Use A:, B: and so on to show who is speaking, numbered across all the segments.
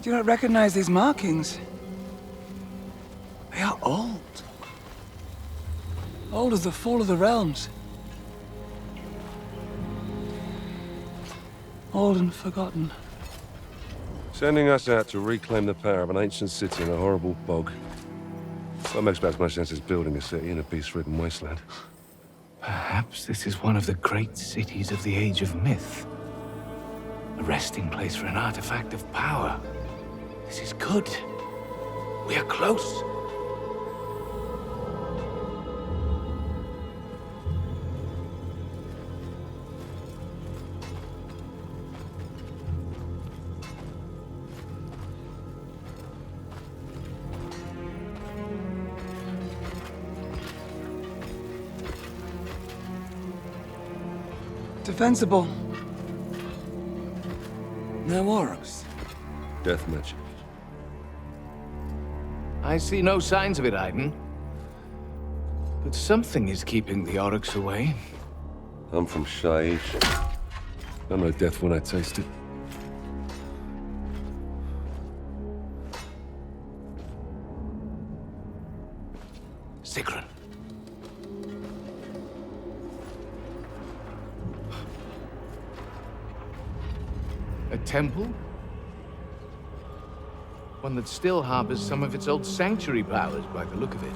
A: Do you not recognize these markings? They are old. Old as the fall of the realms. Old and forgotten.
B: Sending us out to reclaim the power of an ancient city in a horrible bog. That makes about as much sense as building a city in a peace-ridden wasteland.
C: Perhaps this is one of the great cities of the Age of Myth. A resting place for an artifact of power. This is good. We are close.
A: Defensible. No orcs.
B: Death magic.
C: I see no signs of it, Aiden. But something is keeping the orcs away.
B: I'm from Shyishian. I know death when I taste it.
C: Sigmar. A temple? One that still harbors some of its old sanctuary powers by the look of it.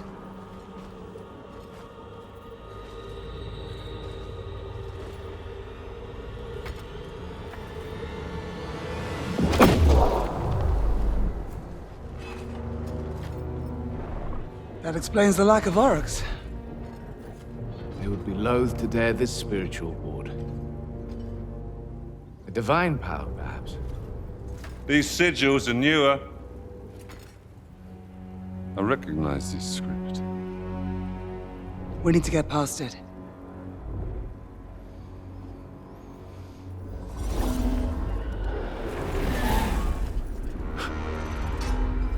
A: That explains the lack of orcs.
C: They would be loath to dare this spiritual ward. A divine power, perhaps.
B: These sigils are newer. I recognize this script.
A: We need to get past it.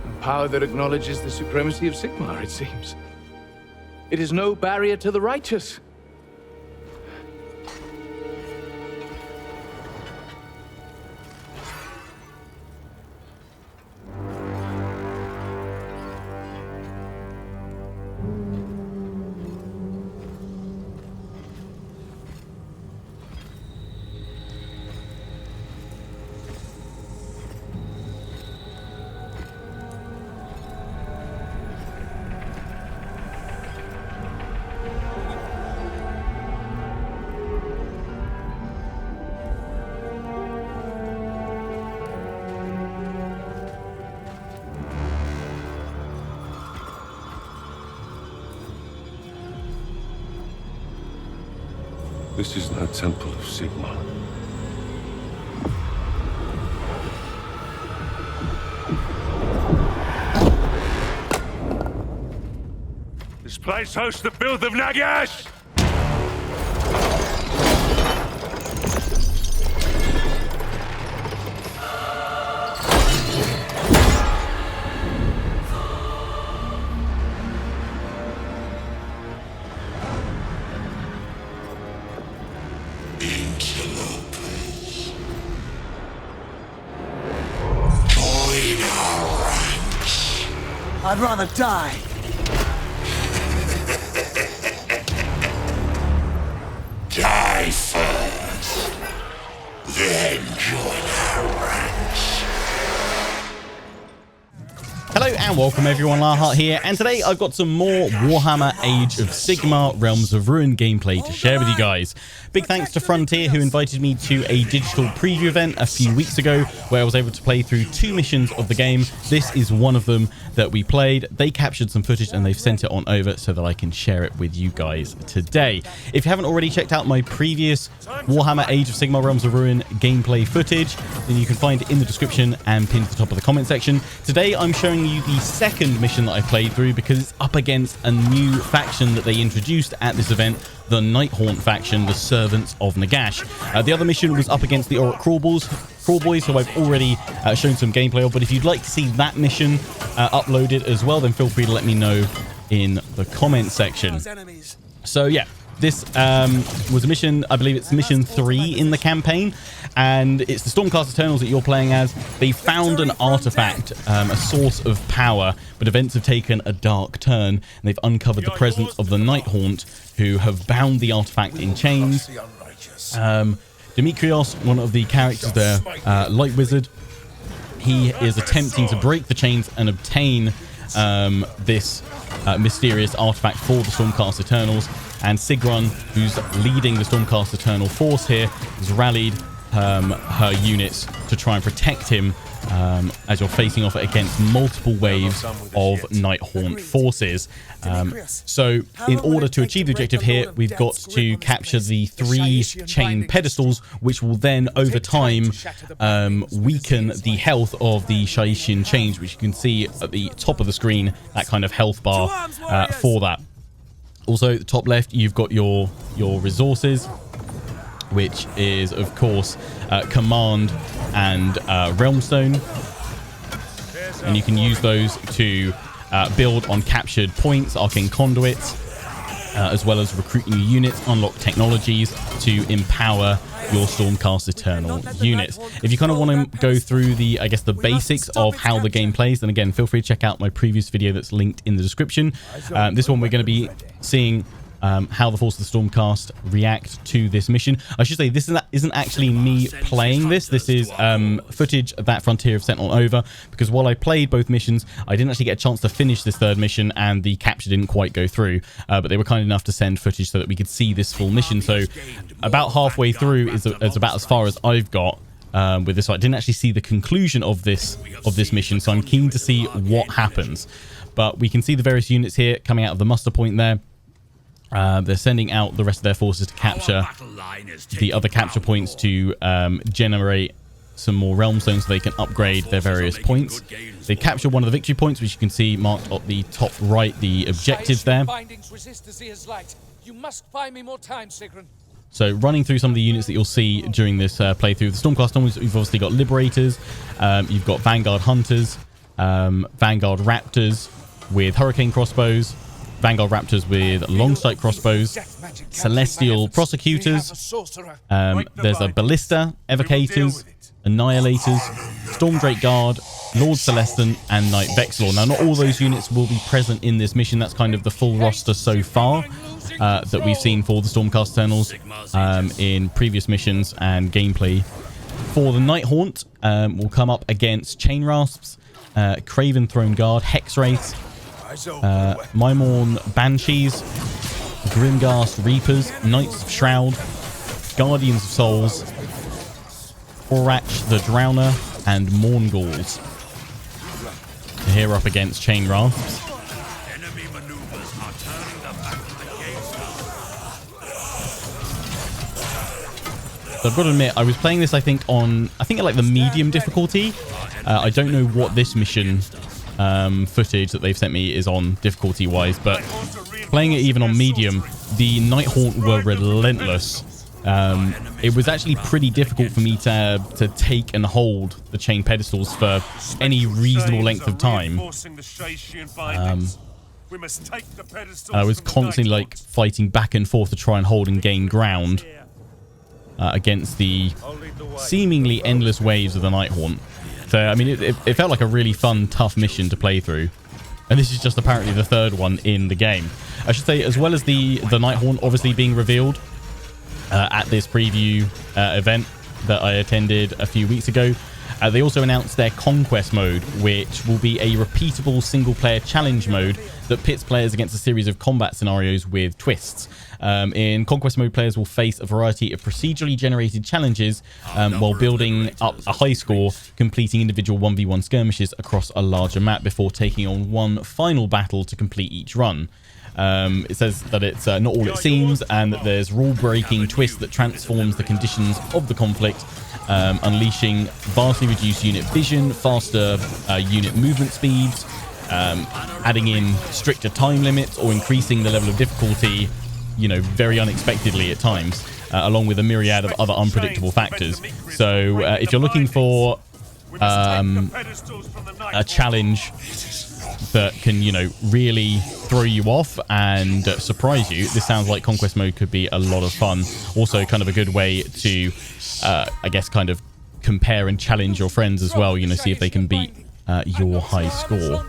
C: A power that acknowledges the supremacy of Sigmar, it seems. It is no barrier to the righteous.
B: This is no temple of Sigmar. This place hosts the filth of Nagash!
A: I'd rather die.
D: Die first, then join our ranks.
E: Hello and welcome everyone, Larhart here, and today I've got some more Warhammer Age of Sigmar Realms of Ruin gameplay to share with you guys. Big thanks to Frontier, who invited me to a digital preview event a few weeks ago where I was able to play through 2 missions of the game. This is one of them that we played. They captured some footage and they've sent it on over so that I can share it with you guys today. If you haven't already checked out my previous Warhammer Age of Sigmar Realms of Ruin gameplay footage, then you can find it in the description and pinned to the top of the comment section. Today I'm showing you the second mission that I played through because it's up against a new faction that they introduced at this event, the NIGHTHAUNT faction, the Servants of Nagash. The other mission was up against the Orc Crawlboys, who I've already shown some gameplay of, but if you'd like to see that mission uploaded as well, then feel free to let me know in the comment section. So yeah, this was a mission, I believe it's mission 3 in the campaign, and it's the Stormcast Eternals that you're playing as. They found an artifact, a source of power, but events have taken a dark turn, and they've uncovered the presence of the NIGHTHAUNT, who have bound the artifact in chains. Demetrios, one of the characters there, Light Wizard, he is attempting to break the chains and obtain this mysterious artifact for the Stormcast Eternals. And Sigrun, who's leading the Stormcast Eternal force here, has rallied her units to try and protect him as you're facing off against multiple waves of NIGHTHAUNT forces. So in order to achieve the objective here, we've got to capture the 3 chain pedestals, which will then over time weaken the health of the Shyishian chains, which you can see at the top of the screen, that kind of health bar for that. Also at the top left, you've got your resources, which is of course command and realm stone, and you can use those to build on captured points, arcane conduits, as well as recruit new units, unlock technologies to empower your Stormcast Eternal units. If you kind of want to go through the, I guess, the basics of how the game plays, then again, feel free to check out my previous video that's linked in the description. This one we're going to be seeing how the Force of the Stormcast react to this mission. I should say this isn't actually me playing this. This is footage that Frontier have sent on over, because while I played both missions, I didn't actually get a chance to finish this 3rd mission, and the capture didn't quite go through. But they were kind enough to send footage so that we could see this full mission. So about halfway through is about as far as I've got with this. So I didn't actually see the conclusion of this mission, so I'm keen to see what happens. But we can see the various units here coming out of the muster point there. They're sending out the rest of their forces to capture the other capture points to generate some more realm stones so they can upgrade their various points. They capture one of the victory points, which you can see marked at the top right, the objective there. So running through some of the units that you'll see during this playthrough, the Stormcast Stormers, you've obviously got Liberators, you've got Vanguard Hunters, Vanguard Raptors with Hurricane Crossbows, Vanguard Raptors with Longsight Crossbows, Celestial Prosecutors, there's a Ballista, Evocators, Annihilators, Stormdrake Guard, Lord Celestin, and Knight Vexlor. Now, not all those units will be present in this mission. That's kind of the full roster so far that we've seen for the Stormcast Eternals in previous missions and gameplay. For the NIGHTHAUNT, we'll come up against Chain Rasps, Craven Throne Guard, Hex Wraiths, Maimorn Banshees, Grimghast Reapers, Knights of Shroud, Guardians of Souls, Orach the Drowner, and Mourngalls. Here up against Chain Rasps. So I've got to admit, I was playing this, I think at like the medium difficulty. I don't know what this mission footage that they've sent me is on difficulty wise, but playing it even on medium, the NIGHTHAUNT were relentless. It was actually pretty difficult for me to take and hold the chain pedestals for any reasonable length of time. I was constantly like fighting back and forth to try and hold and gain ground against the seemingly endless waves of the NIGHTHAUNT. So, I mean, it felt like a really fun, tough mission to play through. And this is just apparently the 3rd one in the game. I should say, as well as the NIGHTHAUNT obviously being revealed at this preview event that I attended a few weeks ago, they also announced their Conquest mode, which will be a repeatable single-player challenge mode that pits players against a series of combat scenarios with twists. In Conquest mode, players will face a variety of procedurally generated challenges while building up a high score, completing individual 1v1 skirmishes across a larger map before taking on one final battle to complete each run. It says that it's not all it seems, and that there's rule-breaking twist that transforms the conditions of the conflict, unleashing vastly reduced unit vision, faster unit movement speeds, adding in stricter time limits, or increasing the level of difficulty, you know, very unexpectedly at times, along with a myriad of other unpredictable factors. So if you're looking for a challenge that can, you know, really throw you off and surprise you, this sounds like Conquest mode could be a lot of fun. Also kind of a good way to, I guess, kind of compare and challenge your friends as well, you know, see if they can beat your high score.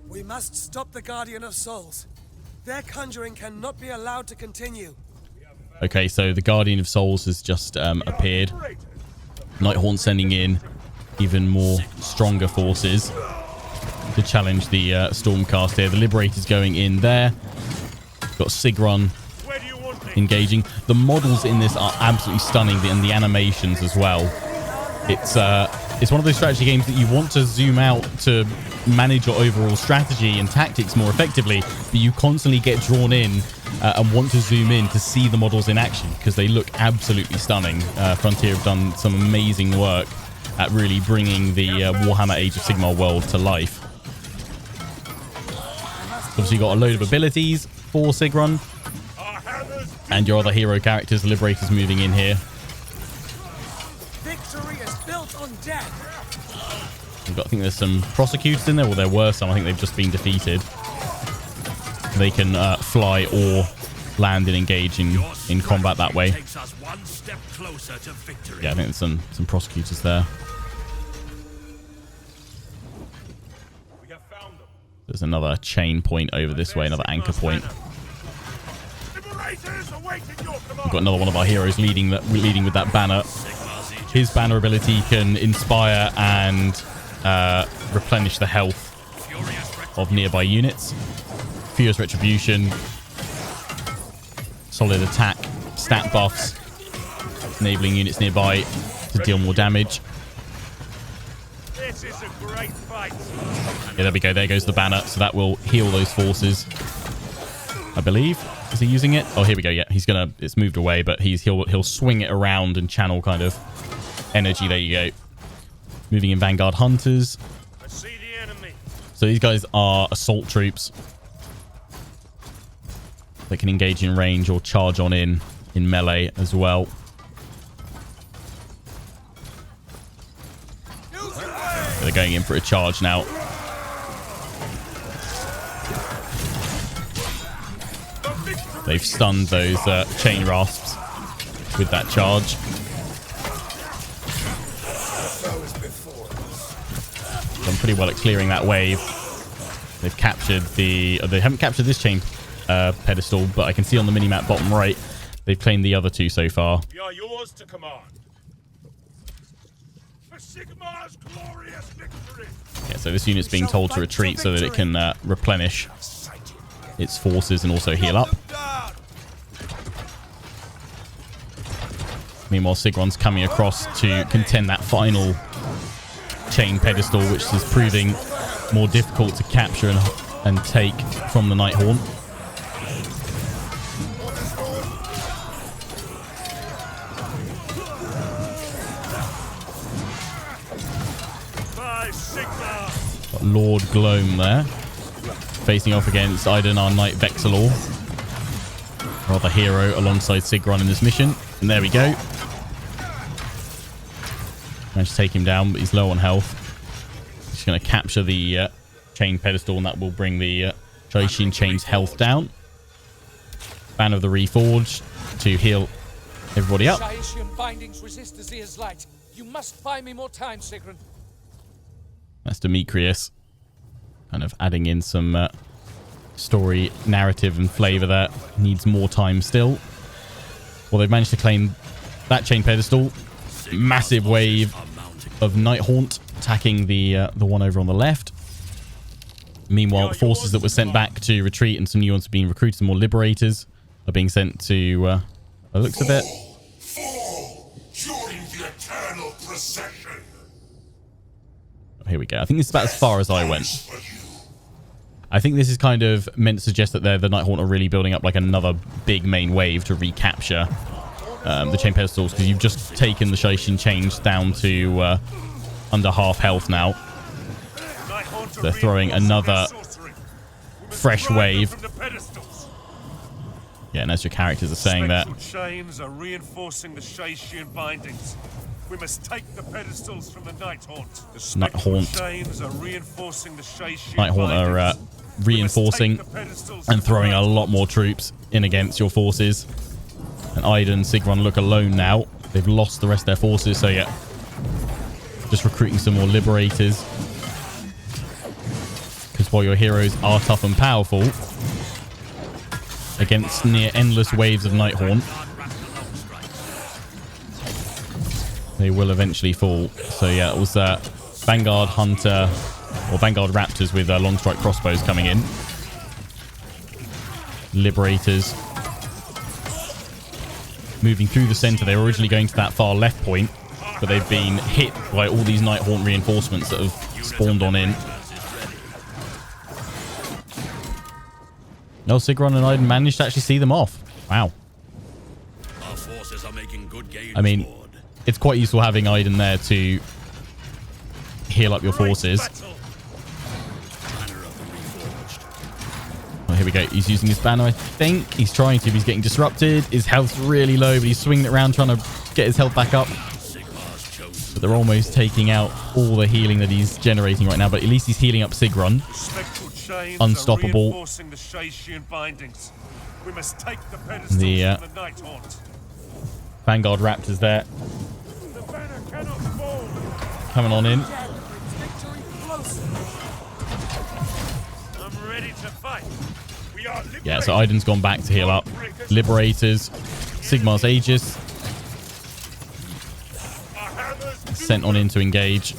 A: We must stop the Guardian of Souls. Their conjuring cannot be allowed to continue.
E: Okay, so the Guardian of Souls has just appeared. Nighthaunt sending in even more stronger forces to challenge the Stormcast here. The Liberator's going in there. Got Sigmar engaging. The models in this are absolutely stunning, and the animations as well. It's one of those strategy games that you want to zoom out to manage your overall strategy and tactics more effectively, but you constantly get drawn in and want to zoom in to see the models in action because they look absolutely stunning. Frontier have done some amazing work at really bringing the Warhammer Age of Sigmar world to life. Obviously, you got a load of abilities for Sigmar, and your other hero characters, the Liberators, moving in here.
A: Victory is built on death.
E: We've got, I think there's some prosecutors in there, or there were some. I think they've just been defeated. They can fly or land and engage in combat that way. Yeah, I think there's some prosecutors there. There's another chain point over this way, another anchor point. We've got another one of our heroes leading with that banner. His banner ability can inspire and replenish the health of nearby units. Furious Retribution, solid attack, stat buffs, enabling units nearby to deal more damage.
F: This is a great fight.
E: Yeah, there we go. There goes the banner. So that will heal those forces, I believe. Is he using it? Oh, here we go. Yeah, it's moved away, but he'll swing it around and channel kind of energy. There you go. Moving in Vanguard Hunters.
F: I see the enemy.
E: So these guys are assault troops. They can engage in range or charge on in melee as well. They're going in for a charge now. They've stunned those chain rasps with that charge. Done pretty well at clearing that wave. They've captured they haven't captured this chain pedestal, but I can see on the minimap bottom right, they've claimed the other two so far.
F: We are yours to command. For Sigmar's glorious victory.
E: Yeah, so this unit's being told to retreat so that it can replenish its forces and also heal up. Meanwhile, Sigmar's coming across to contend that final chain pedestal, which is proving more difficult to capture and take from the Nighthaunt. Got Lord Gloam there, facing off against Idonar Knight Vexilor, rather hero alongside Sigmar in this mission. And there we go. Managed to take him down, but he's low on health. Just going to capture the chain pedestal, and that will bring the Shyishian chain's health down. Banner of the Reforged to heal everybody up.
G: Shyishian bindings resist Azir's light. You must buy me more time, Sigmar.
E: That's Demetrius. Kind of adding in some story, narrative, and flavor there. Needs more time still. Well, they've managed to claim that chain pedestal. Massive wave of Nighthaunt attacking the one over on the left. Meanwhile, the forces that were sent back to retreat and some new ones are being recruited, some more Liberators are being sent to, it looks a bit.
D: During the eternal procession.
E: Here we go. I think this is about as far as I went. I think this is kind of meant to suggest that the Nighthaunt are really building up like another big main wave to recapture the chain pedestals, because you've just taken the Shyishian chains down to under half health now. They're throwing another fresh wave. Yeah, and as your characters are saying that,
F: chains are reinforcing the Shyishian bindings. We must take the pedestals from the NIGHTHAUNT. The
E: NIGHTHAUNT.
F: chains are reinforcing the Shyishian
E: NIGHTHAUNT are
F: bindings.
E: reinforcing and throwing a lot more troops in against your forces. And Iden and Sigmar look alone now. They've lost the rest of their forces, so yeah. Just recruiting some more liberators. Because while your heroes are tough and powerful, against near endless waves of NIGHTHAUNT, they will eventually fall. So yeah, it was Vanguard Hunter, or Vanguard Raptors with long strike crossbows coming in. Liberators moving through the center. They were originally going to that far left point, but they've been hit by all these NIGHTHAUNT reinforcements that have spawned on in. No, Sigron and Iden managed to actually see them off. Wow.
D: Our forces are making good gains.
E: I mean, it's quite useful having Iden there to heal up your forces. Oh, here we go. He's using his banner, I think. He's trying to. He's getting disrupted. His health's really low, but he's swinging it around trying to get his health back up. But they're almost taking out all the healing that he's generating right now. But at least he's healing up Sigron. Unstoppable.
F: The Shyishian bindings. We must take the pedestals from the NIGHTHAUNT.
E: Vanguard Raptors there.
F: The banner cannot fall.
E: Coming on in.
F: I'm ready to fight. We are
E: Yeah, so Iden's gone back to heal up. Liberators. Sigmar's Aegis. Sent on in to engage.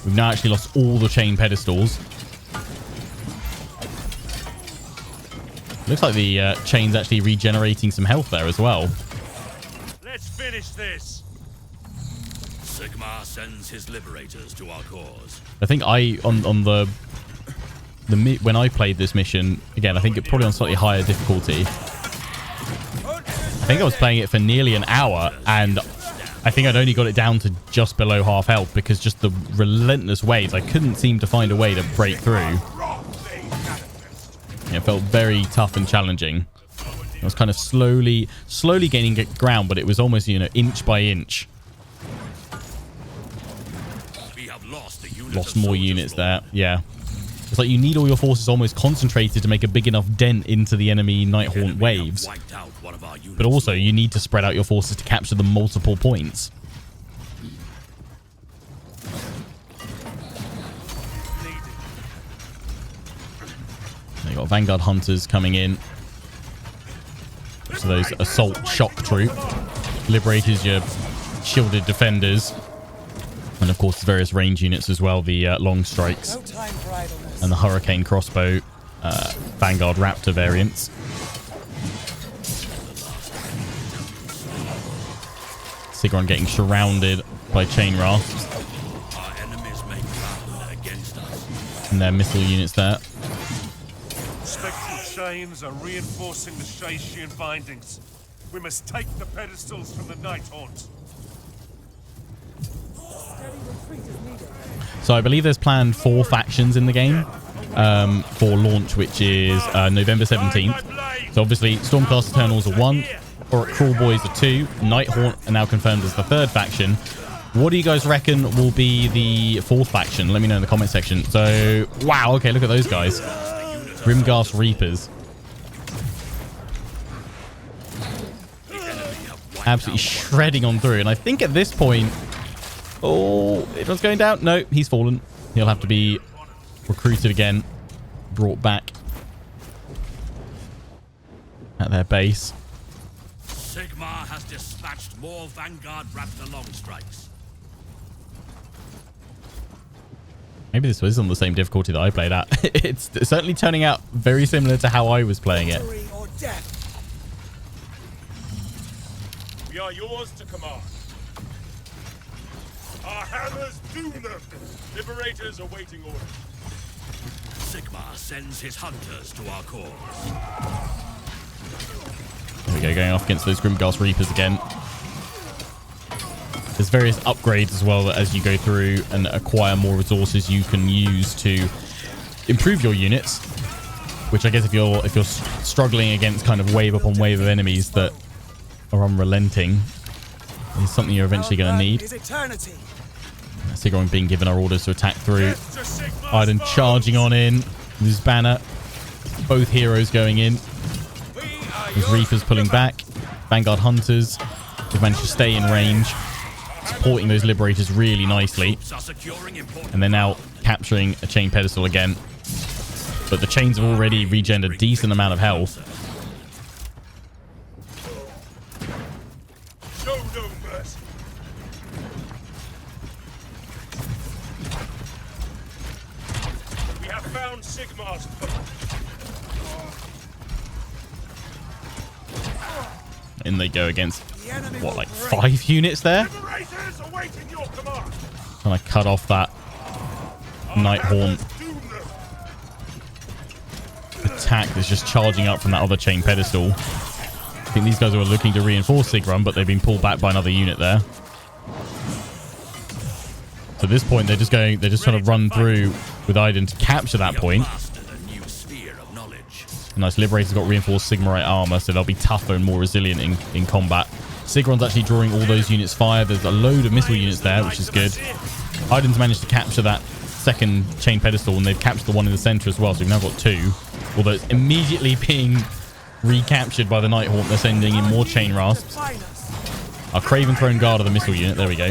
E: We've now actually lost all the chain pedestals. Looks like the chain's actually regenerating some health there as well.
F: Let's finish this.
D: Sigmar sends his liberators to our cause.
E: I think on when I played this mission, again, I think it probably on slightly higher difficulty. I think I was playing it for nearly an hour, and I think I'd only got it down to just below half health because just the relentless waves, I couldn't seem to find a way to break through. It felt very tough and challenging. I was kind of slowly gaining ground, but it was almost, inch by inch.
D: We have
E: lost more units there. Yeah. It's like you need all your forces almost concentrated to make a big enough dent into the enemy NIGHTHAUNT waves. But also, you need to spread out your forces to capture the multiple points. They got Vanguard Hunters coming in. So those assault shock troop. Liberators, your shielded defenders. And of course, the various range units as well. The long strikes. And the Hurricane crossbow. Vanguard Raptor variants. Sigron getting surrounded by chain rafts. And their missile units there.
F: Spectral chains are reinforcing the Shyishian bindings. We must take the pedestals from the NIGHTHAUNT.
E: So I believe there's planned 4 factions in the game for launch, which is November 17th. So obviously, Stormcast Eternals are 1. Or Crawl Boys are 2. NIGHTHAUNT are now confirmed as the 3rd faction. What do you guys reckon will be the 4th faction? Let me know in the comment section. So, wow, okay, look at those guys. Grimghast Reapers. Absolutely shredding on through. And I think at this point... Oh, everyone's going down. No, he's fallen. He'll have to be recruited again. Brought back at their base.
D: Sigmar has dispatched more Vanguard Raptor long strikes.
E: Maybe this was on the same difficulty that I played at. It's certainly turning out very similar to how I was playing it.
F: We are yours to command. Our hammers do them. Liberators awaiting orders.
D: Sigmar sends his hunters to our cause.
E: There we go, going off against those Grimghast Reapers again. There's various upgrades as well that as you go through and acquire more resources you can use to improve your units. Which I guess if you're struggling against kind of wave upon wave of enemies that are unrelenting. It's something you're eventually going to need.
A: Is eternity.
E: Sigmar being given our orders to attack through. Iden charging on in with his banner. Both heroes going in. There's Reapers pulling back. Vanguard Hunters. They've managed to stay in range. Supporting those Liberators really nicely. And they're now capturing a chain pedestal again. But the chains have already regened a decent amount of health.
F: Show no mercy. We have found Sigmar's foot.
E: In they go against, what, like 5 units there?
F: Liberators awaiting your command.
E: Trying to cut off that Nighthaunt attack that's just charging up from that other chain pedestal. I think these guys were looking to reinforce Sigmar, but they've been pulled back by another unit there. So at this point, they're just trying to run through with Iden to capture that point. A nice Liberator's got reinforced Sigmarite armor, so they'll be tougher and more resilient in combat. Sigron's actually drawing all those units fire. There's a load of missile units there, which is good. Iden's managed to capture that second chain pedestal, and they've captured the one in the center as well, so we've now got 2. Although it's immediately being recaptured by the Nighthaunt. They're sending in more chain rasps. Our Craven Throne Guard of the missile unit. There we go.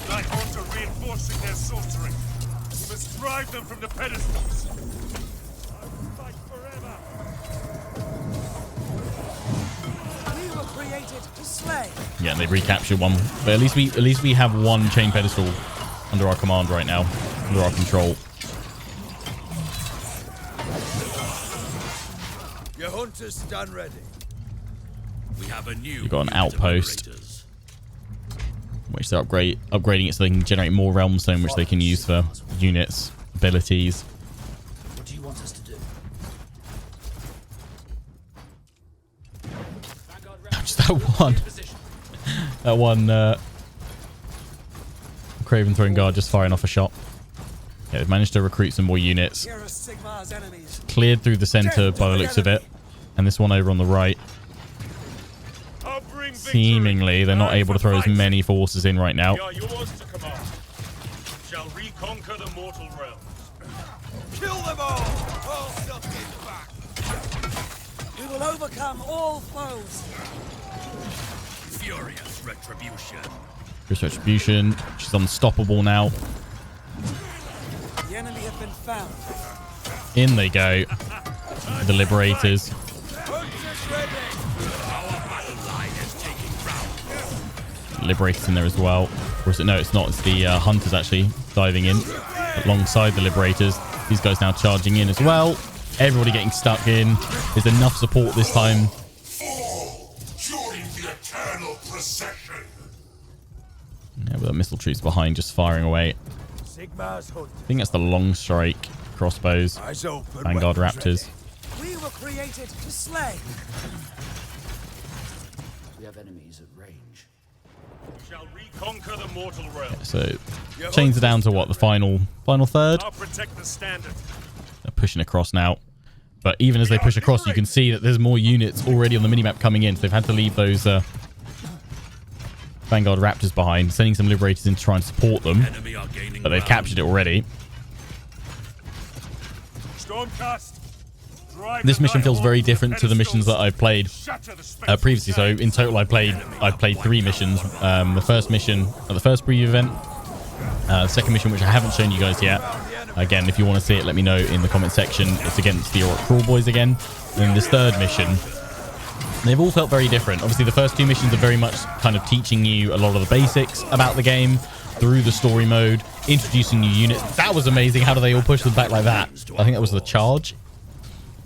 F: Nighthaunt are reinforcing their sorcery. We must drive them from the pedestals. I will fight forever.
A: We were created to slay.
E: Yeah, they've recaptured one. But at least we have one chain pedestal under our command right now, under our control.
H: Your hunters stand ready.
D: We have a new
E: You've got an
D: unit of
E: outpost,
D: liberators.
E: which they're upgrading it so they can generate more realm stone, which they can use for units, abilities.
H: What do you want us to do?
E: Just that one Craven Throne Guard just firing off a shot. Yeah, they've managed to recruit some more units.
A: Here are Sigmar's enemies.
E: Cleared through the center by the looks of it. And this one over on the right.
F: I'll bring victory.
E: Seemingly, they're not able to throw as many forces in right now.
F: We are yours to command. We shall reconquer the mortal realms.
H: Kill them all! All subjects back!
A: We will overcome all foes.
D: Furious retribution.
E: Fierce Retribution. She's unstoppable now.
A: The enemy have been found.
E: In they go. The Liberators.
H: Hunters ready!
D: Our battle line is taking ground.
E: Liberators in there as well. Or is it? No, it's not. It's the Hunters actually diving in alongside the Liberators. These guys now charging in as well. Everybody getting stuck in. There's enough support this time.
F: Join the eternal procession.
E: Yeah, with the missile troops behind just firing away.
H: Sigmar's hunt.
E: I think that's the long strike crossbows.
H: Eyes open.
E: Vanguard
H: weapons
E: Raptors.
A: We were created to slay.
H: We have enemies at range.
F: We shall reconquer the mortal realms.
E: So chains are down to what? The final third?
F: I'll protect the standard.
E: They're pushing across now. But even as they push across, you can see that there's more units already on the minimap coming in. So they've had to leave those Vanguard Raptors behind, sending some Liberators in to try and support them.
D: Enemy are gaining
E: But they've
D: ground.
E: captured it already.
F: Stormcast. Drive
E: This
F: the
E: mission feels
F: Nighthaunt
E: very
F: to the
E: different to the missions that I've played
F: Shatter the spectral
E: previously. So in total, I've played 3 missions. The first mission at the first preview event. The second mission, which I haven't shown you guys yet. Again, if you want to see it, let me know in the comment section. It's against the Auric Crawl Boys again. And then this third mission, they've all felt very different. Obviously, the first 2 missions are very much kind of teaching you a lot of the basics about the game through the story mode, introducing new units. That was amazing. How do they all push them back like that? I think that was the charge.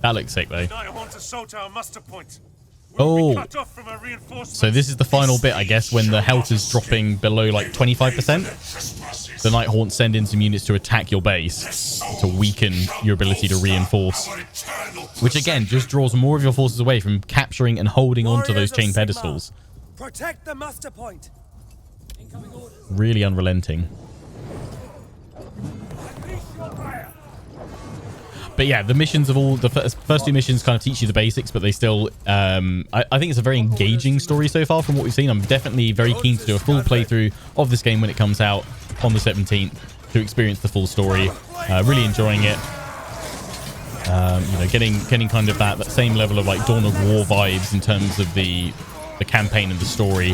E: That looks sick, though.
F: Nighthaunt assault our muster point.
E: Oh.
F: Be cut off from a reinforcement.
E: So this is the final bit, I guess, when the health is dropping below like 25%. The Nighthaunt send in some units to attack your base to weaken your ability to reinforce. Which again, just draws more of your forces away from capturing and holding onto those
A: Warriors of
E: chain
A: Sigmar,
E: pedestals.
A: Protect the muster point. Incoming orders.
E: Really unrelenting. But yeah, the missions of all the first two missions kind of teach you the basics, but they still, I think it's a very engaging story so far from what we've seen. I'm definitely very keen to do a full playthrough of this game when it comes out on the 17th to experience the full story. Really enjoying it. You know, getting kind of that same level of like Dawn of War vibes in terms of the campaign and the story.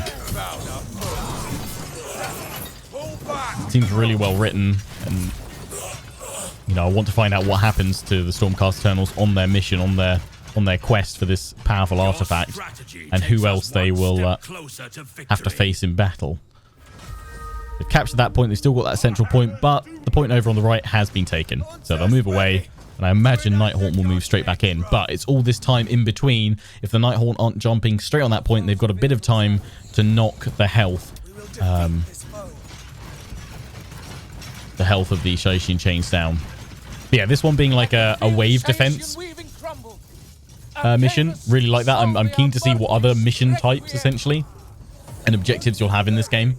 E: It seems really well written, and you know, I want to find out what happens to the Stormcast Eternals on their mission, on their quest for this powerful artifact, and who else they will have to face in battle. They've captured that point. They've still got that central point, but the point over on the right has been taken. So they'll move away, and I imagine Nighthaunt will move straight back in. But it's all this time in between. If the Nighthaunt aren't jumping straight on that point, they've got a bit of time to knock the health. The health of the Shyishian chains down. But yeah, this one being like a wave defense mission. Really like that. I'm keen to see what other mission types, essentially, and objectives you'll have in this game.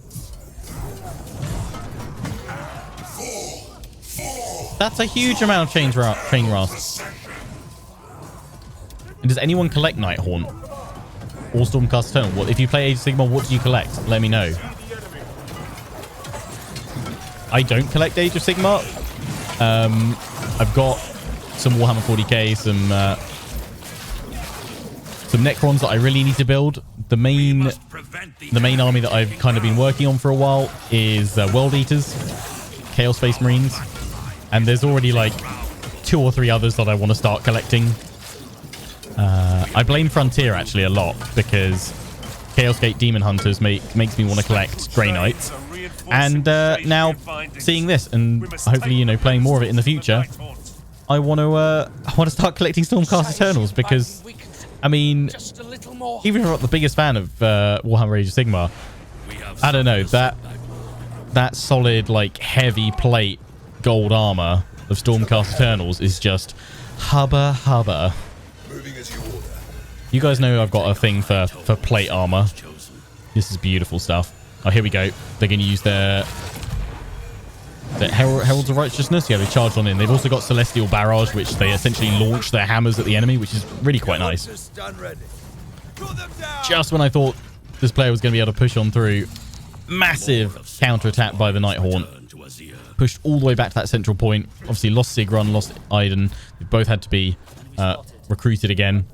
E: That's a huge amount of chain rasps. And does anyone collect Nighthaunt? Or Stormcast Eternal? What, if you play Age of Sigmar, what do you collect? Let me know. I don't collect Age of Sigmar. I've got some Warhammer 40k, some Necrons that I really need to build. The main army that I've kind of been working on for a while is World Eaters, Chaos Space Marines, and there's already like 2 or 3 others that I want to start collecting. I blame Frontier actually a lot because Chaos Gate Demon Hunters makes me want to collect Grey Knights. And now seeing this and hopefully, you know, playing more of it in the future, I want to start collecting Stormcast Eternals because, I mean, even if I'm not the biggest fan of Warhammer Age of Sigmar, I don't know, that solid, like, heavy plate gold armor of Stormcast Eternals is just hubba. You guys know I've got a thing for plate armor. This is beautiful stuff. Oh, here we go. They're going to use their Heralds of Righteousness. Yeah, they charged on in. They've also got Celestial Barrage, which they essentially launch their hammers at the enemy, which is really quite nice. Just when I thought this player was going to be able to push on through, massive counterattack by the Nighthaunt. Pushed all the way back to that central point. Obviously lost Sigrun, lost Iden. They both had to be recruited again.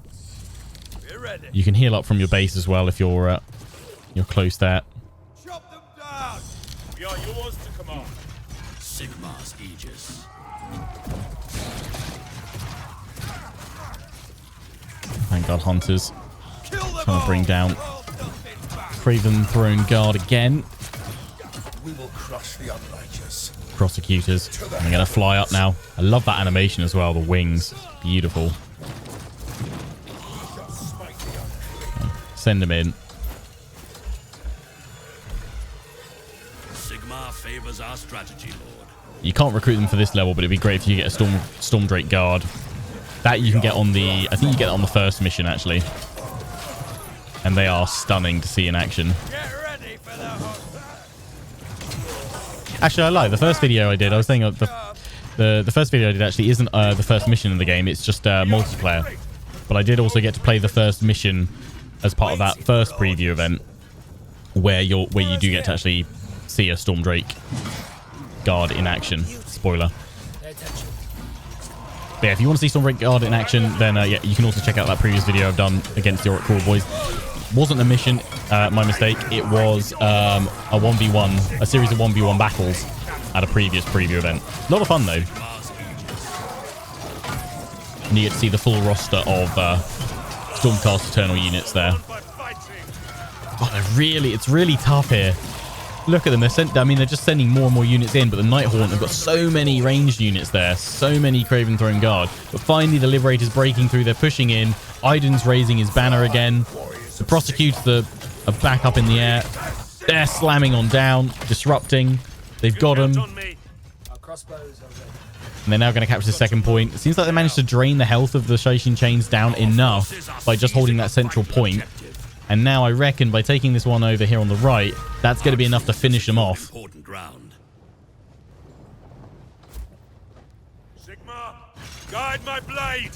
E: You can heal up from your base as well if you're close there.
F: We are yours to command.
D: Sigmar's Aegis.
E: Vanguard Hunters trying to bring down Craven Throne Guard again.
H: We will crush the unrighteous.
E: Prosecutors. I'm going to fly up now. I love that animation as well. The wings. Beautiful. Send them in.
D: Sigmar favors our strategy, Lord.
E: You can't recruit them for this level, but it'd be great if you get a Storm Drake Guard. That you can get on the... I think you get it on the first mission, actually. And they are stunning to see in action.
H: Get ready for the hunt.
E: Actually, I lied. The first video I did, I was saying the first video I did actually isn't the first mission in the game. It's just multiplayer. But I did also get to play the first mission as part of that first preview event, where you do get to actually see a Storm Drake Guard in action. Spoiler. But yeah, if you want to see Storm Drake Guard in action, then yeah, you can also check out that previous video I've done against the Orc Crawl Boys. Wasn't a mission, my mistake. It was a 1v1, a series of 1v1 battles at a previous preview event. A lot of fun though. And you get to see the full roster of Stormcast Eternal units there. Oh, it's really tough here. Look at them. They're just sending more and more units in, but the Nighthaunt have got so many ranged units there, so many Craven Throne Guard. But finally, the Liberator's breaking through. They're pushing in. Iden's raising his banner again. The Prosecutors are back up in the air. They're slamming on down, disrupting. They've got them. And they're now going to capture the second point. It seems like they managed to drain the health of the Shyishian chains down enough by just holding that central point. And now I reckon by taking this one over here on the right, that's going to be enough to finish them off.
F: Sigmar, guide my blade.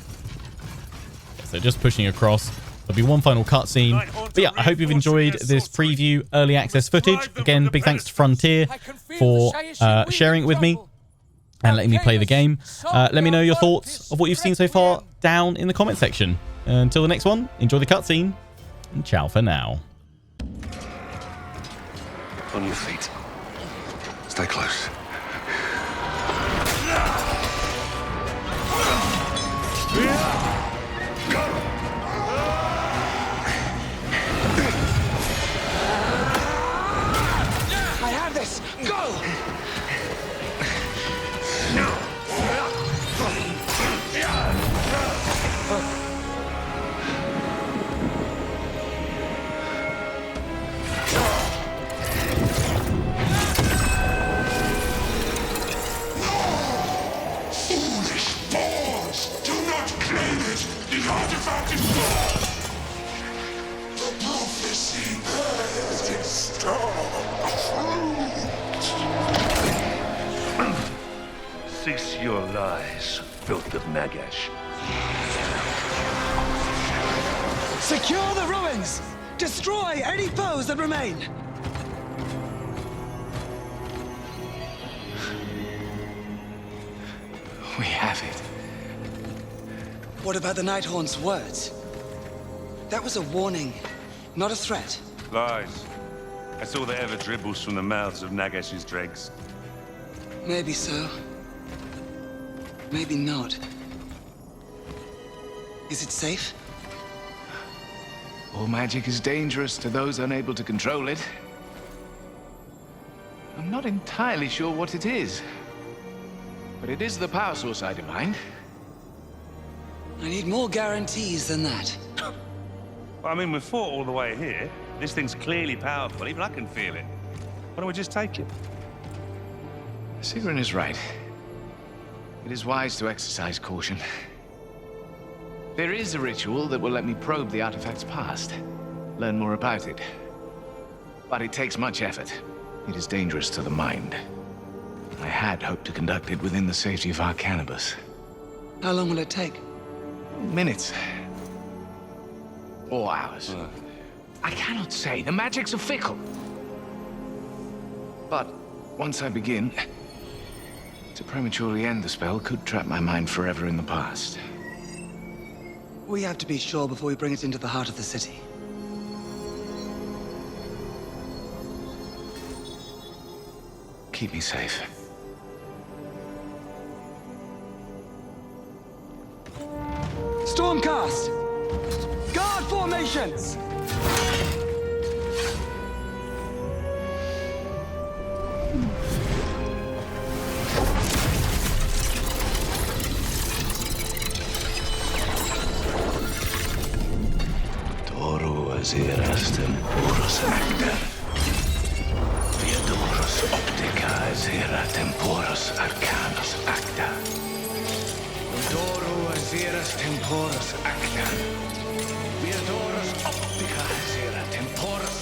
E: So just pushing across. There'll be one final cutscene. But yeah, I hope you've enjoyed this preview early access footage. Again, big thanks to Frontier for sharing it with me and letting me play the game. Let me know your thoughts of what you've seen so far down in the comment section. Until the next one, enjoy the cutscene, and ciao for now.
B: On your feet. Stay close.
H: I have this! Go!
F: Foolish balls! Do not claim it! The artifact is gone! The prophecy bears its strong fruit!
I: Cease your lies, filth of Nagash.
A: Secure the ruins! Destroy any foes that remain!
C: We have it.
J: What about the Nighthaunt's words? That was a warning, not a threat.
I: Lies. That's all that ever dribbles from the mouths of Nagash's dregs.
J: Maybe so. Maybe not. Is it safe?
C: All magic is dangerous to those unable to control it. I'm not entirely sure what it is. But it is the power source I divine.
J: I need more guarantees than that.
I: Well, I mean, we fought all the way here. This thing's clearly powerful. Even I can feel it. Why don't we just take it?
C: Sigmar is right. It is wise to exercise caution. There is a ritual that will let me probe the artifact's past, learn more about it. But it takes much effort. It is dangerous to the mind. I had hoped to conduct it within the safety of our cannabis.
J: How long will it take?
C: Minutes. Or hours. I cannot say. The magics are fickle. But once I begin, to prematurely end the spell could trap my mind forever in the past.
J: We have to be sure before we bring it into the heart of the city.
C: Keep me safe.
J: Stormcast! Guard formations!
C: Toru Aziras Temporis Acta. Viadorus Optica Azira Temporis Arcanus Acta. Toru Aziras Temporis Acta. Viadorus Optica Azira Temporis